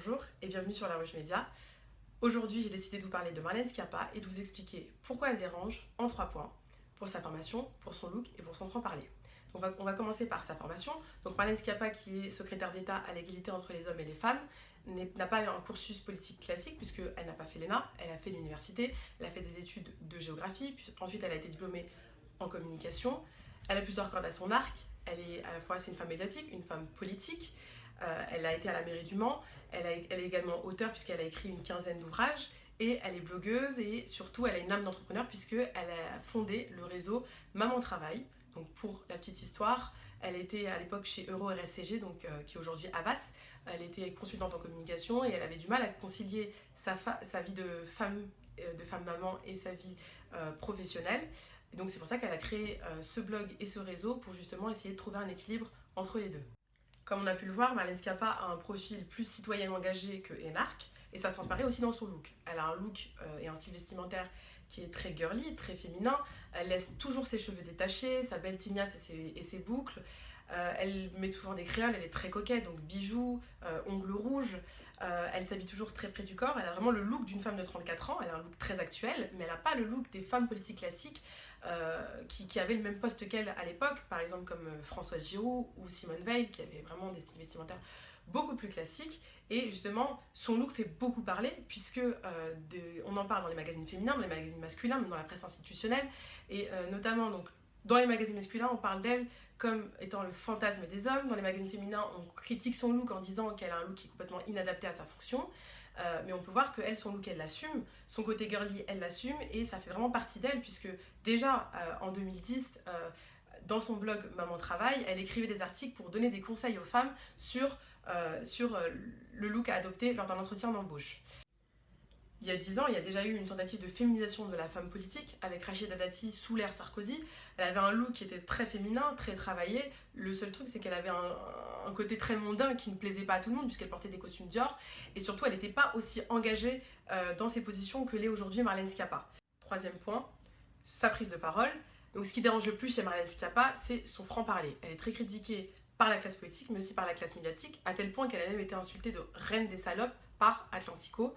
Bonjour et bienvenue sur La Ruche Média. Aujourd'hui, j'ai décidé de vous parler de Marlène Schiappa et de vous expliquer pourquoi elle dérange en 3 points. Pour sa formation, pour son look et pour son franc-parler. On va commencer par sa formation. Donc Marlène Schiappa, qui est secrétaire d'État à l'égalité entre les hommes et les femmes, n'a pas eu un cursus politique classique puisqu'elle n'a pas fait l'ENA, elle a fait l'université, elle a fait des études de géographie, puis ensuite elle a été diplômée en communication. Elle a plusieurs cordes à son arc, elle est à la fois c'est une femme médiatique, une femme politique. Elle a été à la mairie du Mans, elle est également auteure puisqu'elle a écrit une quinzaine d'ouvrages et elle est blogueuse et surtout elle a une âme d'entrepreneur puisqu'elle a fondé le réseau Maman Travail. Donc pour la petite histoire, elle était à l'époque chez Euro RSCG, qui est aujourd'hui Havas. Elle était consultante en communication et elle avait du mal à concilier sa vie de femme maman et sa vie professionnelle. Et donc c'est pour ça qu'elle a créé ce blog et ce réseau pour justement essayer de trouver un équilibre entre les deux. Comme on a pu le voir, Marlène Schiappa a un profil plus citoyen engagé que énarque, et ça se transparaît aussi dans son look. Elle a un look et un style vestimentaire qui est très girly, très féminin. Elle laisse toujours ses cheveux détachés, sa belle tignasse et ses boucles. Elle met toujours des créoles, elle est très coquette, donc bijoux, ongles rouges. Elle s'habille toujours très près du corps. Elle a vraiment le look d'une femme de 34 ans, elle a un look très actuel, mais elle n'a pas le look des femmes politiques classiques qui avaient le même poste qu'elle à l'époque, par exemple comme Françoise Giroud ou Simone Veil, qui avaient vraiment des styles vestimentaires beaucoup plus classiques. Et justement, son look fait beaucoup parler, puisque on en parle dans les magazines féminins, dans les magazines masculins, même dans la presse institutionnelle, et notamment donc, dans les magazines masculins, on parle d'elle comme étant le fantasme des hommes. Dans les magazines féminins, on critique son look en disant qu'elle a un look qui est complètement inadapté à sa fonction. Mais on peut voir qu'elle, son look, elle l'assume. Son côté girly, elle l'assume. Et ça fait vraiment partie d'elle, puisque déjà en 2010, dans son blog Maman Travail, elle écrivait des articles pour donner des conseils aux femmes sur le look à adopter lors d'un entretien d'embauche. Il y a 10 ans, il y a déjà eu une tentative de féminisation de la femme politique avec Rachida Dati sous l'ère Sarkozy. Elle avait un look qui était très féminin, très travaillé. Le seul truc, c'est qu'elle avait un côté très mondain qui ne plaisait pas à tout le monde puisqu'elle portait des costumes Dior. Et surtout, elle n'était pas aussi engagée dans ses positions que l'est aujourd'hui Marlène Schiappa. Troisième point, sa prise de parole. Donc ce qui dérange le plus chez Marlène Schiappa, c'est son franc-parler. Elle est très critiquée par la classe politique, mais aussi par la classe médiatique, à tel point qu'elle a même été insultée de reine des salopes par Atlantico.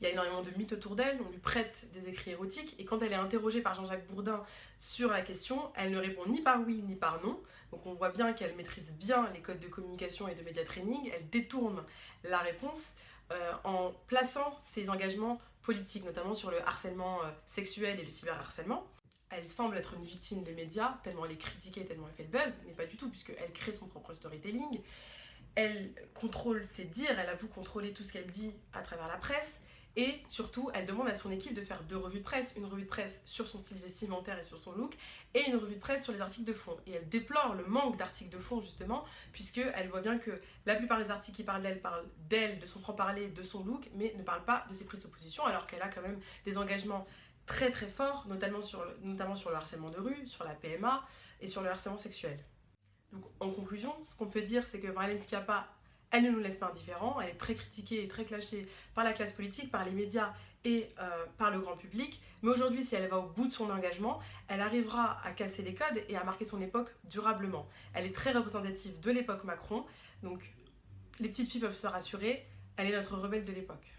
Il y a énormément de mythes autour d'elle, on lui prête des écrits érotiques, et quand elle est interrogée par Jean-Jacques Bourdin sur la question, elle ne répond ni par oui ni par non. Donc on voit bien qu'elle maîtrise bien les codes de communication et de média training, elle détourne la réponse en plaçant ses engagements politiques, notamment sur le harcèlement sexuel et le cyberharcèlement. Elle semble être une victime des médias, tellement elle est critiquée, tellement elle fait le buzz, mais pas du tout, puisqu'elle crée son propre storytelling. Elle contrôle ses dires, elle avoue contrôler tout ce qu'elle dit à travers la presse, et surtout, elle demande à son équipe de faire 2 revues de presse, une revue de presse sur son style vestimentaire et sur son look, et une revue de presse sur les articles de fond. Et elle déplore le manque d'articles de fond, justement, puisqu'elle voit bien que la plupart des articles qui parlent d'elle, de son franc-parler, de son look, mais ne parlent pas de ses prises de position, alors qu'elle a quand même des engagements très très fort, notamment sur le harcèlement de rue, sur la PMA et sur le harcèlement sexuel. Donc en conclusion, ce qu'on peut dire, c'est que Marlène Schiappa, elle ne nous laisse pas indifférents, elle est très critiquée et très clashée par la classe politique, par les médias et par le grand public, mais aujourd'hui, si elle va au bout de son engagement, elle arrivera à casser les codes et à marquer son époque durablement. Elle est très représentative de l'époque Macron, donc les petites filles peuvent se rassurer, elle est notre rebelle de l'époque.